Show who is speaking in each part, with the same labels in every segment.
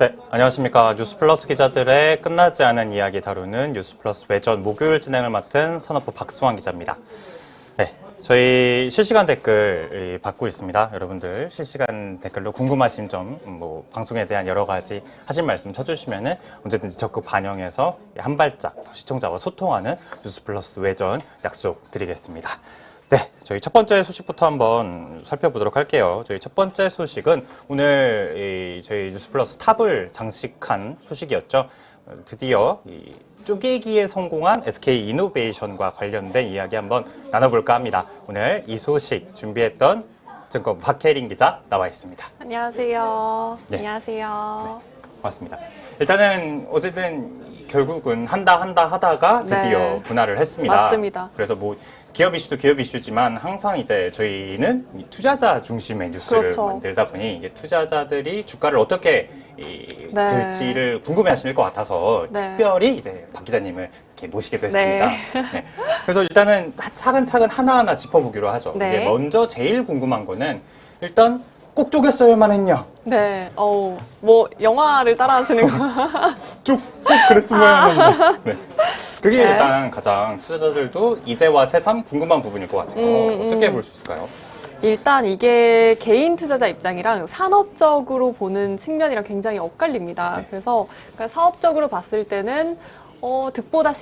Speaker 1: 네, 안녕하십니까. 뉴스플러스 기자들의 끝나지 않은 이야기 다루는 뉴스플러스 외전 목요일 진행을 맡은 선업부 박수환 기자입니다. 네, 저희 실시간 댓글 받고 있습니다. 여러분들 실시간 댓글로 궁금하신 점, 방송에 대한 여러 가지 하신 말씀 쳐주시면은 언제든지 적극 반영해서 한 발짝 더 시청자와 소통하는 뉴스플러스 외전 약속드리겠습니다. 네, 저희 첫 번째 소식부터 한번 살펴보도록 할게요. 저희 첫 번째 소식은 오늘 저희 뉴스플러스 탑을 장식한 소식이었죠. 드디어 쪼개기에 성공한 SK 이노베이션과 관련된 이야기 한번 나눠볼까 합니다. 오늘 이 소식 준비했던 증권 박혜린 기자 나와 있습니다.
Speaker 2: 안녕하세요.
Speaker 1: 네.
Speaker 2: 안녕하세요.
Speaker 1: 네, 고맙습니다. 일단은 어쨌든 결국은 한다 하다가 드디어
Speaker 2: 네.
Speaker 1: 분할을 했습니다.
Speaker 2: 맞습니다.
Speaker 1: 그래서 기업 이슈도 기업 이슈지만 항상 이제 저희는 이 투자자 중심의 뉴스를
Speaker 2: 그렇죠.
Speaker 1: 만들다 보니 이게 투자자들이 주가를 어떻게
Speaker 2: 네.
Speaker 1: 될지를 궁금해하실 것 같아서
Speaker 2: 네.
Speaker 1: 특별히 이제 박 기자님을 이렇게 모시기도 했습니다.
Speaker 2: 네.
Speaker 1: 네. 그래서 일단은 차근차근 하나하나 짚어보기로 하죠.
Speaker 2: 네.
Speaker 1: 이게 먼저 제일 궁금한 거는 일단 꼭 쪼갰어야만 했냐?
Speaker 2: 네. 영화를 따라하시는 거.
Speaker 1: 꼭 그랬으면 했는데. 네. 그게
Speaker 2: 네.
Speaker 1: 일단 가장 투자자들도 이제와 새삼 궁금한 부분일 것 같아요. 어떻게 볼 수 있을까요?
Speaker 2: 일단 이게 개인 투자자 입장이랑 산업적으로 보는 측면이랑 굉장히 엇갈립니다.
Speaker 1: 네.
Speaker 2: 그래서 그러니까 사업적으로 봤을 때는 득보다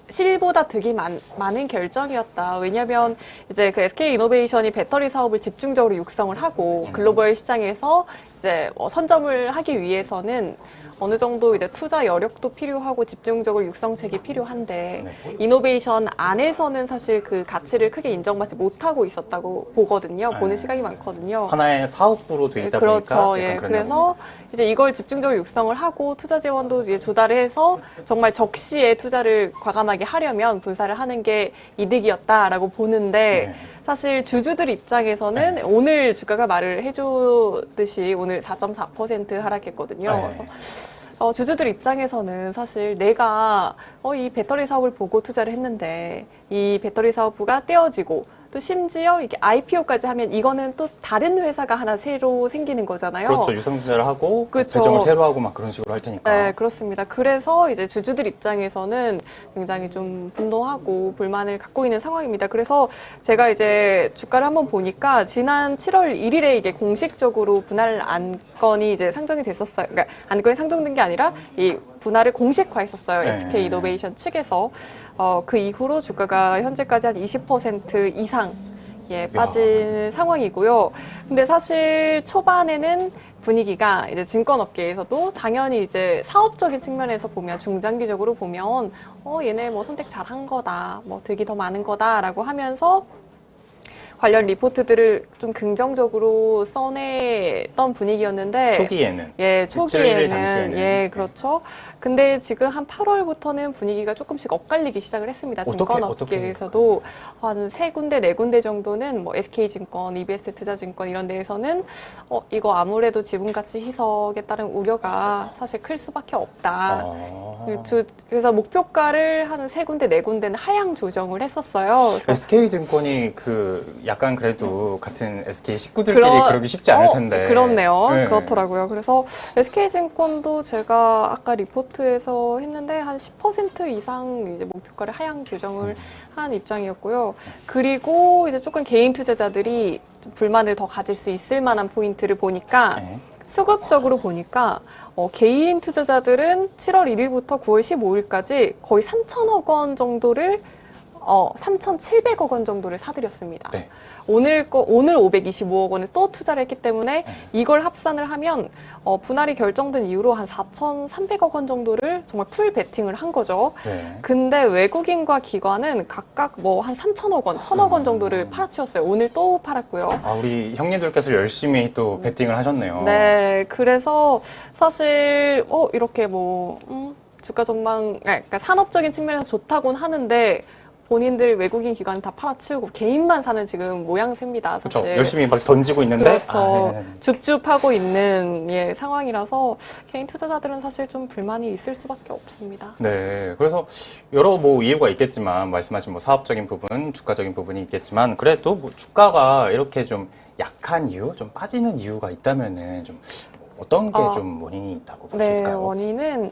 Speaker 2: 실보다 득이 많은 결정이었다. 왜냐하면 이제 그 SK 이노베이션이 배터리 사업을 집중적으로 육성을 하고 글로벌 시장에서 이제 선점을 하기 위해서는 어느 정도 이제 투자 여력도 필요하고 집중적으로 육성책이 필요한데
Speaker 1: 네.
Speaker 2: 이노베이션 안에서는 사실 그 가치를 크게 인정받지 못하고 있었다고 보거든요. 보는 시각이 많거든요.
Speaker 1: 하나의 사업부로 돼 있다
Speaker 2: 그렇죠.
Speaker 1: 보니까
Speaker 2: 예.
Speaker 1: 약간 그런
Speaker 2: 그래서
Speaker 1: 부분이죠.
Speaker 2: 이제 이걸 집중적으로 육성을 하고 투자 지원도 이제 조달을 해서 정말 적시에 투자를 과감하게 하려면 분사를 하는 게 이득이었다라고 보는데
Speaker 1: 네.
Speaker 2: 사실 주주들 입장에서는 오늘 주가가 말을 해줬듯이 오늘 4.4% 하락했거든요.
Speaker 1: 네.
Speaker 2: 그래서 주주들 입장에서는 사실 내가 이 배터리 사업을 보고 투자를 했는데 이 배터리 사업부가 떼어지고 또 심지어 이게 IPO까지 하면 이거는 또 다른 회사가 하나 새로 생기는 거잖아요.
Speaker 1: 그렇죠. 유상증자를 하고
Speaker 2: 그렇죠.
Speaker 1: 배정을 새로 하고 막 그런 식으로 할 테니까.
Speaker 2: 네, 그렇습니다. 그래서 이제 주주들 입장에서는 굉장히 좀 분노하고 불만을 갖고 있는 상황입니다. 그래서 제가 이제 주가를 한번 보니까 지난 7월 1일에 이게 공식적으로 분할 안건이 이제 상정이 됐었어요. 그러니까 안건이 상정된 게 아니라 이 분할을 공식화했었어요.
Speaker 1: 네.
Speaker 2: SK 이노베이션 측에서 그 이후로 주가가 현재까지 한 20% 이상 빠진 상황이고요. 근데 사실 초반에는 분위기가 이제 증권업계에서도 당연히 이제 사업적인 측면에서 보면 중장기적으로 보면 얘네 선택 잘한 거다, 득이 더 많은 거다라고 하면서 관련 리포트들을 좀 긍정적으로 써냈던 분위기였는데
Speaker 1: 초기에는.
Speaker 2: 초기에는
Speaker 1: 당시에는.
Speaker 2: 그렇죠. 근데 지금 한 8월부터는 분위기가 조금씩 엇갈리기 시작을 했습니다. 증권업계에서도 한 3군데, 4군데 정도는 SK증권, EBS투자증권 이런 데에서는 이거 아무래도 지분가치 희석에 따른 우려가 사실 클 수밖에 없다. 그래서 목표가를 한 3군데, 4군데는 하향 조정을 했었어요.
Speaker 1: SK증권이 약간 그래도 같은 SK 식구들끼리 그러기 쉽지 않을 텐데.
Speaker 2: 그렇네요.
Speaker 1: 네.
Speaker 2: 그렇더라고요. 그래서 SK증권도 제가 아까 리포트에서 했는데 한 10% 이상 이제 목표가를 하향 조정을 한 입장이었고요. 그리고 이제 조금 개인 투자자들이 좀 불만을 더 가질 수 있을 만한 포인트를 보니까 수급적으로 보니까 개인 투자자들은 7월 1일부터 9월 15일까지 거의 3천억 원 정도를 3,700억 원 정도를 사들였습니다.
Speaker 1: 네.
Speaker 2: 오늘 525억 원을 또 투자를 했기 때문에 이걸 합산을 하면 분할이 결정된 이후로 한 4,300억 원 정도를 정말 풀 베팅을 한 거죠.
Speaker 1: 네.
Speaker 2: 근데 외국인과 기관은 각각 한 3천억 원, 1,000억 원 정도를 팔아치웠어요. 오늘 또 팔았고요.
Speaker 1: 우리 형님들께서 열심히 또 베팅을 하셨네요.
Speaker 2: 네, 그래서 사실 이렇게 주가 전망, 그러니까 산업적인 측면에서 좋다고는 하는데 본인들 외국인 기관 다 팔아치우고 개인만 사는 지금 모양새입니다. 사실.
Speaker 1: 그렇죠. 열심히 막 던지고 있는데
Speaker 2: 그렇죠. 줍줍하고 있는 상황이라서 개인 투자자들은 사실 좀 불만이 있을 수밖에 없습니다.
Speaker 1: 네, 그래서 여러 이유가 있겠지만 말씀하신 사업적인 부분, 주가적인 부분이 있겠지만 그래도 주가가 이렇게 좀 약한 이유, 좀 빠지는 이유가 있다면은 좀 어떤 게 좀 원인이 있다고 볼 수
Speaker 2: 네,
Speaker 1: 있을까요?
Speaker 2: 원인은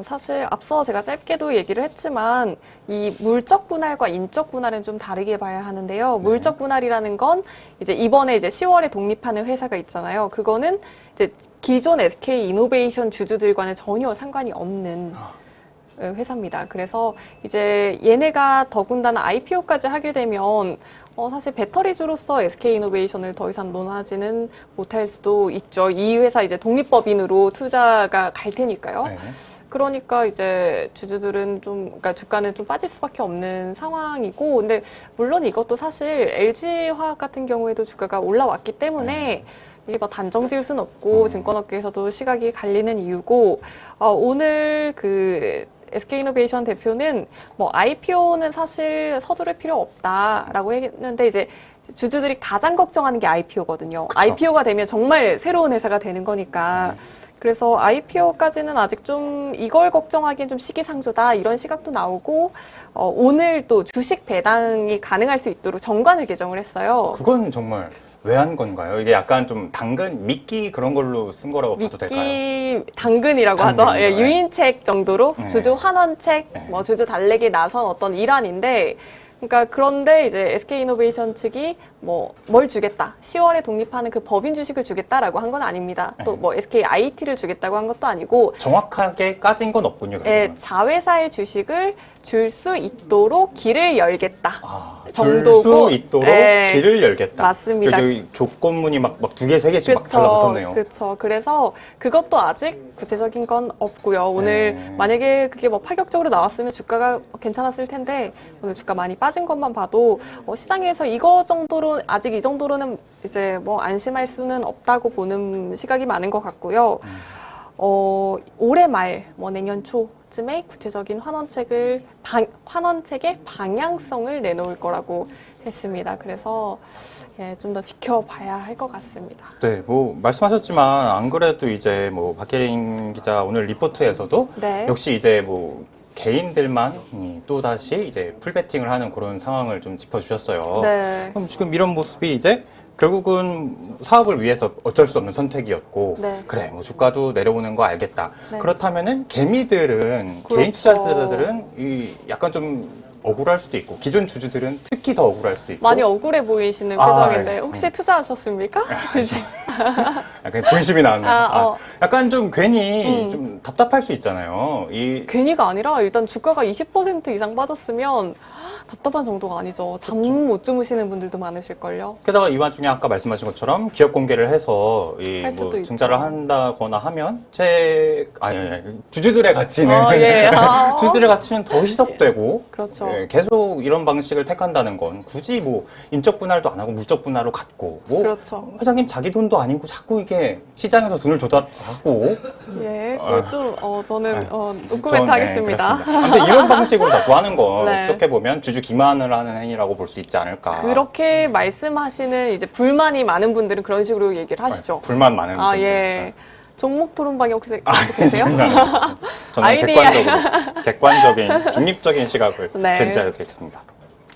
Speaker 2: 사실 앞서 제가 짧게도 얘기를 했지만 이 물적 분할과 인적 분할은 좀 다르게 봐야 하는데요. 물적 분할이라는 건 이제 이번에 이제 10월에 독립하는 회사가 있잖아요. 그거는 이제 기존 SK 이노베이션 주주들과는 전혀 상관이 없는 회사입니다. 그래서 이제 얘네가 더군다나 IPO까지 하게 되면 사실 배터리주로서 SK이노베이션을 더 이상 논하지는 못할 수도 있죠. 이 회사 이제 독립법인으로 투자가 갈 테니까요.
Speaker 1: 네.
Speaker 2: 그러니까 이제 주주들은 그러니까 주가는 좀 빠질 수밖에 없는 상황이고, 근데 물론 이것도 사실 LG화학 같은 경우에도 주가가 올라왔기 때문에 이게 뭐 단정 지을 수는 없고 증권업계에서도 시각이 갈리는 이유고, 오늘 그 SK이노베이션 대표는 뭐 IPO는 사실 서두를 필요 없다라고 했는데 이제 주주들이 가장 걱정하는 게 IPO거든요.
Speaker 1: 그쵸.
Speaker 2: IPO가 되면 정말 새로운 회사가 되는 거니까. 그래서 IPO까지는 아직 좀 이걸 걱정하기엔 좀 시기상조다 이런 시각도 나오고 오늘 또 주식 배당이 가능할 수 있도록 정관을 개정을 했어요.
Speaker 1: 그건 정말 왜 한 건가요? 이게 약간 좀 당근, 미끼 그런 걸로 쓴 거라고 봐도 될까요?
Speaker 2: 미끼 당근이라고 하죠.
Speaker 1: 당근이죠.
Speaker 2: 예,
Speaker 1: 네.
Speaker 2: 유인책 정도로
Speaker 1: 네.
Speaker 2: 주주 환원책,
Speaker 1: 네.
Speaker 2: 뭐 주주 달래기 나선 어떤 일환인데, 그러니까 그런데 이제 SK이노베이션 측이 뭐 뭘 주겠다, 10월에 독립하는 그 법인 주식을 주겠다라고 한 건 아닙니다. 또 뭐 SKIT를 주겠다고 한 것도 아니고,
Speaker 1: 정확하게 까진 건 없군요.
Speaker 2: 예,
Speaker 1: 그러면.
Speaker 2: 자회사의 주식을 줄 수 있도록 길을 열겠다.
Speaker 1: 줄
Speaker 2: 정도고,
Speaker 1: 수 있도록
Speaker 2: 예, 길을
Speaker 1: 열겠다.
Speaker 2: 맞습니다.
Speaker 1: 여기 조건문이 막 두 개, 세 개씩 막 달라붙었네요.
Speaker 2: 그렇죠. 그래서 그것도 아직 구체적인 건 없고요. 오늘
Speaker 1: 네.
Speaker 2: 만약에 그게 뭐 파격적으로 나왔으면 주가가 괜찮았을 텐데 오늘 주가 많이 빠진 것만 봐도 시장에서 이거 정도로 아직 이 정도로는 이제 뭐 안심할 수는 없다고 보는 시각이 많은 것 같고요. 올해 말, 뭐 내년 초쯤에 구체적인 환원책의 방향성을 내놓을 거라고 했습니다. 그래서 좀 더 지켜봐야 할 것 같습니다.
Speaker 1: 네, 뭐 말씀하셨지만 안 그래도 이제 뭐 박예린 기자 오늘 리포트에서도
Speaker 2: 네.
Speaker 1: 역시 이제 뭐 개인들만 또 다시 이제 풀베팅을 하는 그런 상황을 좀 짚어주셨어요.
Speaker 2: 네.
Speaker 1: 그럼 지금 이런 모습이 이제 결국은 사업을 위해서 어쩔 수 없는 선택이었고,
Speaker 2: 네.
Speaker 1: 그래, 뭐 주가도 내려오는 거 알겠다.
Speaker 2: 네.
Speaker 1: 그렇다면은 개미들은,
Speaker 2: 그렇죠.
Speaker 1: 개인 투자자들은 약간 좀 억울할 수도 있고, 기존 주주들은 특히 더 억울할 수도 있고.
Speaker 2: 많이 억울해 보이시는
Speaker 1: 아,
Speaker 2: 표정인데
Speaker 1: 예.
Speaker 2: 혹시 투자하셨습니까? 주식.
Speaker 1: 약간 본심이 나왔네요.
Speaker 2: 아,
Speaker 1: 약간 좀 괜히 좀 답답할 수 있잖아요.
Speaker 2: 괜히가 아니라 일단 주가가 20% 이상 빠졌으면 답답한 정도가 아니죠. 잠 못 주무시는 분들도 많으실걸요.
Speaker 1: 게다가 이 와중에 아까 말씀하신 것처럼 기업 공개를 해서
Speaker 2: 할 수도
Speaker 1: 뭐
Speaker 2: 있죠.
Speaker 1: 증자를 한다거나 하면 주주들의 가치는
Speaker 2: 예.
Speaker 1: 주주들의 가치는 더 희석되고
Speaker 2: 그렇죠.
Speaker 1: 예, 계속 이런 방식을 택한다는 건 굳이 뭐 인적 분할도 안 하고 물적 분할로 갔고 뭐
Speaker 2: 그렇죠.
Speaker 1: 회장님 자기 돈도 아니고 자꾸 이게 시장에서 돈을 조달하고
Speaker 2: 예, 그걸 좀 저는 노코멘트
Speaker 1: 전,
Speaker 2: 하겠습니다.
Speaker 1: 그렇습니다. 아무튼 이런 방식으로 자꾸 하는 건
Speaker 2: 네.
Speaker 1: 어떻게 보면 주주 기만을 하는 행위라고 볼 수 있지 않을까.
Speaker 2: 그렇게 말씀하시는 이제 불만이 많은 분들은 그런 식으로 얘기를 하시죠.
Speaker 1: 불만 많은
Speaker 2: 아,
Speaker 1: 분들.
Speaker 2: 예. 종목 토론방에 혹시 계세요?
Speaker 1: 저는
Speaker 2: 아이디어.
Speaker 1: 객관적인 중립적인 시각을
Speaker 2: 네.
Speaker 1: 견지하겠습니다.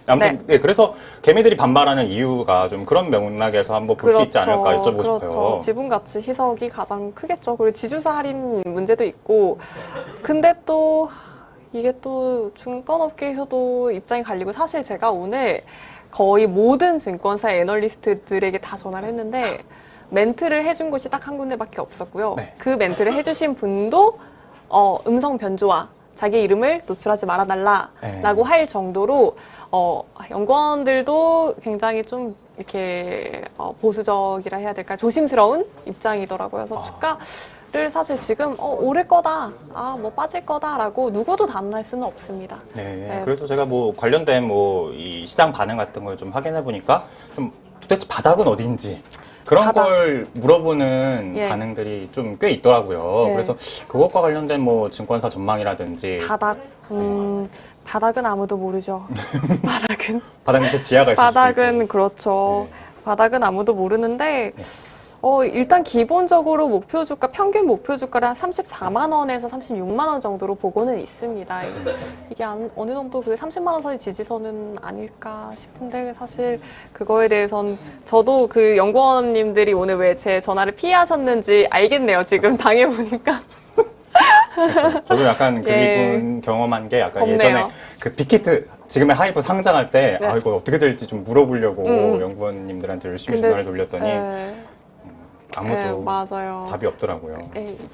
Speaker 1: 아무튼 네, 그래서 개미들이 반발하는 이유가 좀 그런 맥락에서 한번 볼 수 있지 않을까 여쭤보고 싶어요.
Speaker 2: 지분 가치 희석이 가장 크겠죠. 그리고 지주사 할인 문제도 있고, 근데 또 이게 또 증권업계에서도 입장이 갈리고, 사실 제가 오늘 거의 모든 증권사 애널리스트들에게 다 전화를 했는데 멘트를 해준 곳이 딱 한 군데밖에 없었고요.
Speaker 1: 네.
Speaker 2: 그 멘트를 해주신 분도 음성 변조와 자기 이름을 노출하지 말아달라라고 할 정도로 연구원들도 굉장히 좀 이렇게 보수적이라 해야 될까, 조심스러운 입장이더라고요. 그래서 주가를 사실 지금 오를 거다, 뭐 빠질 거다라고 누구도 단언할 수는 없습니다.
Speaker 1: 네, 그래서 제가 뭐 관련된 뭐 이 시장 반응 같은 걸 좀 확인해 보니까 좀 도대체 바닥은 어딘지 그런
Speaker 2: 바닥.
Speaker 1: 걸 물어보는
Speaker 2: 예.
Speaker 1: 반응들이 좀 꽤 있더라고요.
Speaker 2: 네.
Speaker 1: 그래서 그것과 관련된 뭐 증권사 전망이라든지
Speaker 2: 바닥은 아무도 모르죠. 바닥은
Speaker 1: 바닥 밑에 지하가 있을 수도 있고.
Speaker 2: 그렇죠.
Speaker 1: 네.
Speaker 2: 바닥은 아무도 모르는데 일단 기본적으로 목표 주가, 평균 목표 주가를 한 34만 원에서 36만 원 정도로 보고는 있습니다. 이게 어느 정도 그 30만 원 선이 지지선은 아닐까 싶은데 사실 그거에 대해선 저도 그 연구원님들이 오늘 왜 제 전화를 피하셨는지 알겠네요. 지금 당해보니까.
Speaker 1: 그렇죠. 저도 약간 그
Speaker 2: 예.
Speaker 1: 기분 경험한 게 약간
Speaker 2: 덥네요.
Speaker 1: 예전에 그 빅히트 지금의 하이브 상장할 때
Speaker 2: 네.
Speaker 1: 이거 어떻게 될지 좀 물어보려고 연구원님들한테 열심히
Speaker 2: 근데,
Speaker 1: 전화를 돌렸더니
Speaker 2: 예,
Speaker 1: 아무도
Speaker 2: 맞아요.
Speaker 1: 답이 없더라고요.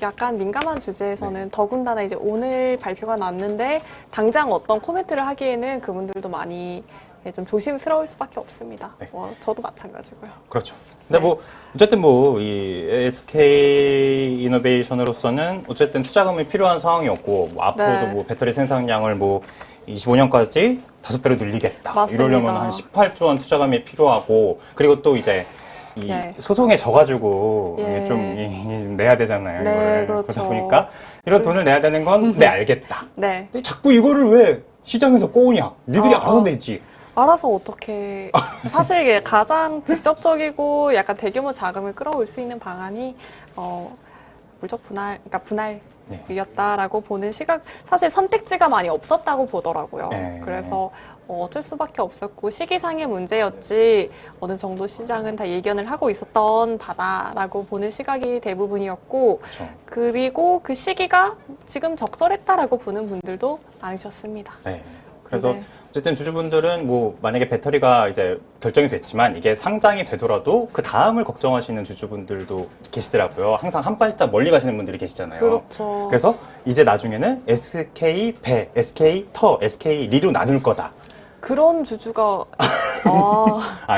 Speaker 2: 약간 민감한 주제에서는 더군다나 이제 오늘 발표가 났는데 당장 어떤 코멘트를 하기에는 그분들도 많이 좀 조심스러울 수밖에 없습니다.
Speaker 1: 네.
Speaker 2: 저도 마찬가지고요.
Speaker 1: 그렇죠. 근데 뭐 어쨌든 뭐 이 SK 이노베이션으로서는 어쨌든 투자금이 필요한 상황이었고 뭐 앞으로도
Speaker 2: 네.
Speaker 1: 뭐 배터리 생산량을 뭐 25년까지 5배로 늘리겠다.
Speaker 2: 맞습니다.
Speaker 1: 이러려면 한 18조 원 투자금이 필요하고 그리고 또 이제 이
Speaker 2: 네.
Speaker 1: 소송에 져가지고
Speaker 2: 예.
Speaker 1: 이게 좀 내야 되잖아요.
Speaker 2: 네,
Speaker 1: 이거를.
Speaker 2: 그렇죠.
Speaker 1: 그러다 보니까 이런 돈을 내야 되는 건 네 알겠다.
Speaker 2: 네.
Speaker 1: 근데 자꾸 이거를 왜 시장에서 꼬우냐? 니들이 알아서 내지.
Speaker 2: 알아서 어떻게 사실 이게 가장 직접적이고 약간 대규모 자금을 끌어올 수 있는 방안이 물적 분할, 그러니까 분할이었다라고 보는 시각, 사실 선택지가 많이 없었다고 보더라고요.
Speaker 1: 네.
Speaker 2: 그래서 어쩔 수밖에 없었고 시기상의 문제였지 어느 정도 시장은 다 예견을 하고 있었던 바다라고 보는 시각이 대부분이었고
Speaker 1: 그렇죠.
Speaker 2: 그리고 그 시기가 지금 적절했다라고 보는 분들도 많으셨습니다.
Speaker 1: 네. 그래서
Speaker 2: 네.
Speaker 1: 어쨌든 주주분들은 뭐 만약에 배터리가 이제 결정이 됐지만 이게 상장이 되더라도 그 다음을 걱정하시는 주주분들도 계시더라고요. 항상 한 발짝 멀리 가시는 분들이 계시잖아요.
Speaker 2: 그렇죠.
Speaker 1: 그래서 이제 나중에는 SK 배, SK 터, SK 리로 나눌 거다.
Speaker 2: 그런 주주가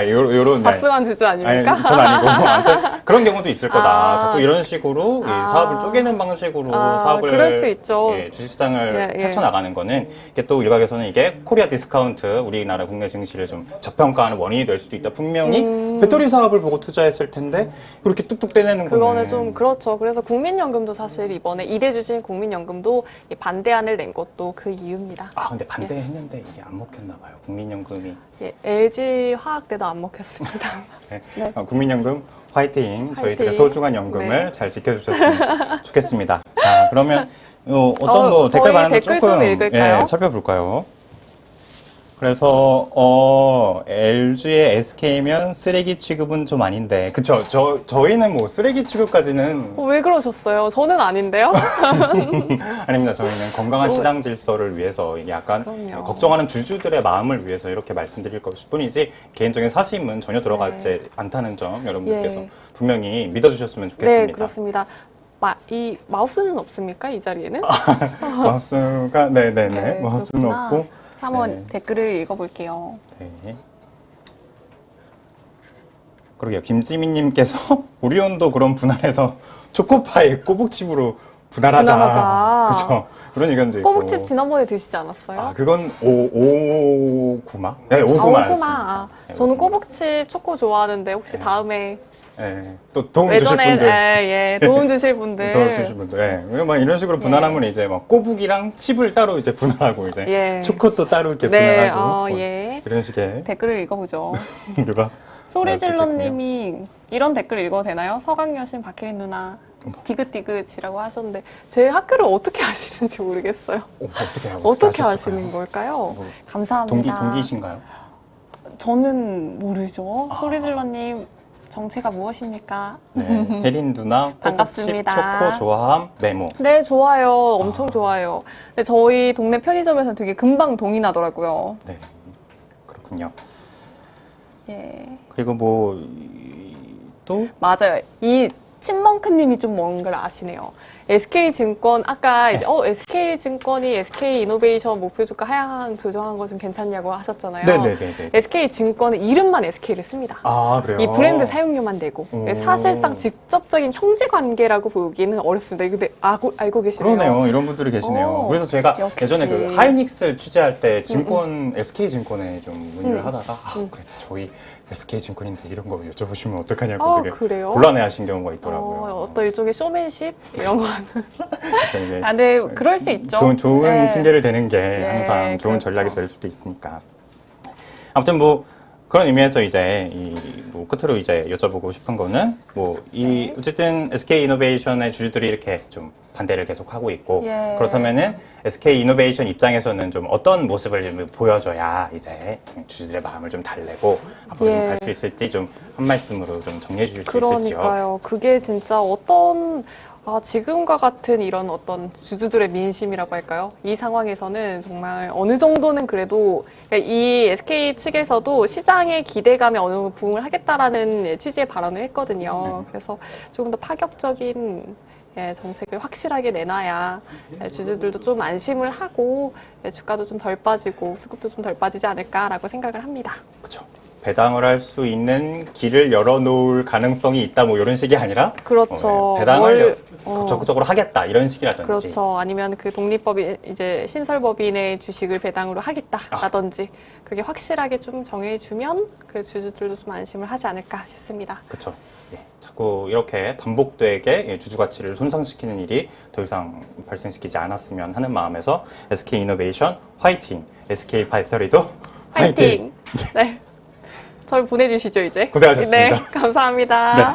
Speaker 1: 요런 네.
Speaker 2: 박승환 주주 아닙니까?
Speaker 1: 아니, 전 아니고 아무튼 그런 경우도 있을 거다. 자꾸 이런 식으로 이
Speaker 2: 아.
Speaker 1: 사업을 쪼개는 방식으로 사업을
Speaker 2: 그럴 수 있죠.
Speaker 1: 주식시장을
Speaker 2: 예.
Speaker 1: 펼쳐나가는 거는 이게 또 일각에서는 이게 코리아 디스카운트 우리나라 국내 증시를 좀 저평가하는 원인이 될 수도 있다. 분명히 배터리 사업을 보고 투자했을 텐데 그렇게 뚝뚝 떼내는
Speaker 2: 그거는
Speaker 1: 거는
Speaker 2: 좀 그렇죠. 그래서 국민연금도 사실 이번에 이대주주인 국민연금도 이 반대안을 낸 것도 그 이유입니다.
Speaker 1: 근데 반대했는데 이게 안 먹혔나 봐요. 국민연금이.
Speaker 2: 예, LG 화학대도 안 먹혔습니다.
Speaker 1: 네.
Speaker 2: 네.
Speaker 1: 국민연금 화이팅! 저희들의
Speaker 2: 화이팅!
Speaker 1: 소중한 연금을
Speaker 2: 네.
Speaker 1: 잘 지켜주셨으면 좋겠습니다. 자, 그러면 어떤 뭐
Speaker 2: 저희
Speaker 1: 댓글 반응도
Speaker 2: 댓글
Speaker 1: 조금
Speaker 2: 좀 읽을까요?
Speaker 1: 살펴볼까요? 그래서 LG의 SK면 쓰레기 취급은 좀 아닌데, 그쵸? 저희는 뭐 쓰레기 취급까지는
Speaker 2: 왜 그러셨어요? 저는 아닌데요?
Speaker 1: 아닙니다. 저희는 건강한 시장 질서를 위해서 이게 약간
Speaker 2: 그럼요.
Speaker 1: 걱정하는 주주들의 마음을 위해서 이렇게 말씀드릴 것일 뿐이지 개인적인 사심은 전혀 들어가지 않다는 점 여러분들께서
Speaker 2: 예.
Speaker 1: 분명히 믿어주셨으면
Speaker 2: 네,
Speaker 1: 좋겠습니다.
Speaker 2: 그렇습니다. 이 마우스는 없습니까? 이 자리에는?
Speaker 1: 마우스가 네네네 마우스는
Speaker 2: 그렇구나.
Speaker 1: 없고
Speaker 2: 한번
Speaker 1: 네.
Speaker 2: 댓글을 읽어볼게요.
Speaker 1: 네. 그러게요. 김지민님께서 오리온도 그런 분할해서 초코파이 꼬북칩으로 분할하자. 그렇죠. 그런 의견도 있고.
Speaker 2: 꼬북칩 지난번에 드시지 않았어요?
Speaker 1: 그건 오구마? 네, 오구마.
Speaker 2: 오구마. 저는 꼬북칩 초코 좋아하는데 혹시 다음에
Speaker 1: 네, 또 도움 주실 분들.
Speaker 2: 도움 주실 분들.
Speaker 1: 도움 주실 분들. 네. 막 이런 식으로 분할하면 이제 막 꼬북이랑 칩을 따로 이제 분할하고 이제 초코도 따로 이렇게 분할하고 뭐 이런 식의
Speaker 2: 댓글을 읽어보죠.
Speaker 1: 우리가
Speaker 2: 소리질러님이 이런 댓글 읽어도 되나요? 서강여신 박혜린 누나 디귿디귿이라고 하셨는데 제 학교를 어떻게 아시는지 모르겠어요. 어떻게 아시는 걸까요?
Speaker 1: 뭐,
Speaker 2: 감사합니다.
Speaker 1: 동기이신가요?
Speaker 2: 저는 모르죠. 소리질러님 정체가 무엇입니까?
Speaker 1: 네, 혜린 누나 꼬북칩
Speaker 2: 반갑습니다.
Speaker 1: 초코 좋아함 메모.
Speaker 2: 네, 좋아요. 엄청 좋아요. 근데 저희 동네 편의점에서는 되게 금방 동이 나더라고요.
Speaker 1: 네, 그렇군요.
Speaker 2: 예.
Speaker 1: 그리고 뭐 또
Speaker 2: 맞아요. 이 친멍크님이 좀 뭔가를 아시네요. SK증권 아까 이제 SK증권이 SK이노베이션 목표 주가 하향 조정한 거 좀 괜찮냐고 하셨잖아요.
Speaker 1: 네네네.
Speaker 2: SK증권은 이름만 SK를 씁니다.
Speaker 1: 그래요?
Speaker 2: 이 브랜드 사용료만 내고
Speaker 1: 오.
Speaker 2: 사실상 직접적인 형제 관계라고 보기는 어렵습니다. 근데 알고 계시네요.
Speaker 1: 그러네요. 이런 분들이 계시네요. 그래서 제가
Speaker 2: 역시.
Speaker 1: 예전에 그 하이닉스 취재할 때 증권 SK증권에 좀 문의를 하다가 그래도 저희 SK증권인데 이런 거 여쭤보시면 어떡하냐고 되게
Speaker 2: 그래요?
Speaker 1: 곤란해하신 경우가 있더라고요.
Speaker 2: 어떤 일종의 쇼맨십 이런 거.
Speaker 1: 그래서 이게
Speaker 2: 네, 그럴 수 있죠.
Speaker 1: 좋은
Speaker 2: 네.
Speaker 1: 핑계를 대는 게
Speaker 2: 네,
Speaker 1: 항상 좋은
Speaker 2: 그렇죠.
Speaker 1: 전략이 될 수도 있으니까. 아무튼 뭐 그런 의미에서 이제 뭐 끝으로 이제 여쭤보고 싶은 거는
Speaker 2: 네.
Speaker 1: 어쨌든 SK 이노베이션의 주주들이 이렇게 좀 반대를 계속 하고 있고
Speaker 2: 예.
Speaker 1: 그렇다면은 SK 이노베이션 입장에서는 좀 어떤 모습을 좀 보여줘야 이제 주주들의 마음을 좀 달래고 앞으로 좀
Speaker 2: 예.
Speaker 1: 갈 수 있을지 좀 한 말씀으로 좀 정리해 주실 수 있을지요?
Speaker 2: 그러니까요. 그게 진짜 지금과 같은 이런 어떤 주주들의 민심이라고 할까요? 이 상황에서는 정말 어느 정도는 그래도 그러니까 이 SK 측에서도 시장의 기대감에 어느 정도 부응을 하겠다라는 취지의 발언을 했거든요. 그래서 조금 더 파격적인 정책을 확실하게 내놔야 주주들도 좀 안심을 하고 주가도 좀 덜 빠지고 수급도 좀 덜 빠지지 않을까라고 생각을 합니다.
Speaker 1: 그렇죠. 배당을 할 수 있는 길을 열어놓을 가능성이 있다 뭐 이런 식이 아니라
Speaker 2: 그렇죠.
Speaker 1: 배당을 적극적으로 하겠다 이런 식이라든지
Speaker 2: 그렇죠. 아니면 그 독립법인 이제 신설법인의 주식을 배당으로 하겠다라든지 그게 확실하게 좀 정해주면 그 주주들도 좀 안심을 하지 않을까 싶습니다.
Speaker 1: 그렇죠. 예, 자꾸 이렇게 반복되게 주주 가치를 손상시키는 일이 더 이상 발생시키지 않았으면 하는 마음에서 SK 이노베이션 화이팅, SK 바이터리도 화이팅.
Speaker 2: 화이팅! 네. 저를 보내주시죠, 이제.
Speaker 1: 고생하셨습니다.
Speaker 2: 네, 감사합니다.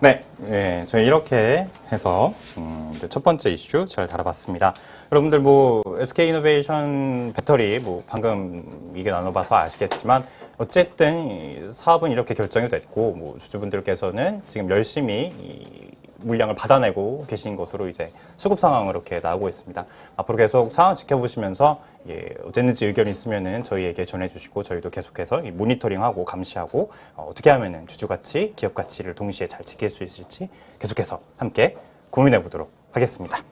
Speaker 1: 네, 예, 저희 이렇게 해서 이제 첫 번째 이슈 잘 다뤄봤습니다. 여러분들 뭐 SK 이노베이션 배터리 뭐 방금 얘기 나눠봐서 아시겠지만 어쨌든 이 사업은 이렇게 결정이 됐고 뭐 주주분들께서는 지금 열심히 이 물량을 받아내고 계신 것으로 이제 수급 상황으로 이렇게 나오고 있습니다. 앞으로 계속 상황 지켜보시면서 어쨌는지 의견이 있으면은 저희에게 전해주시고 저희도 계속해서 이 모니터링하고 감시하고 어떻게 하면은 주주 가치, 기업 가치를 동시에 잘 지킬 수 있을지 계속해서 함께 고민해 보도록 하겠습니다.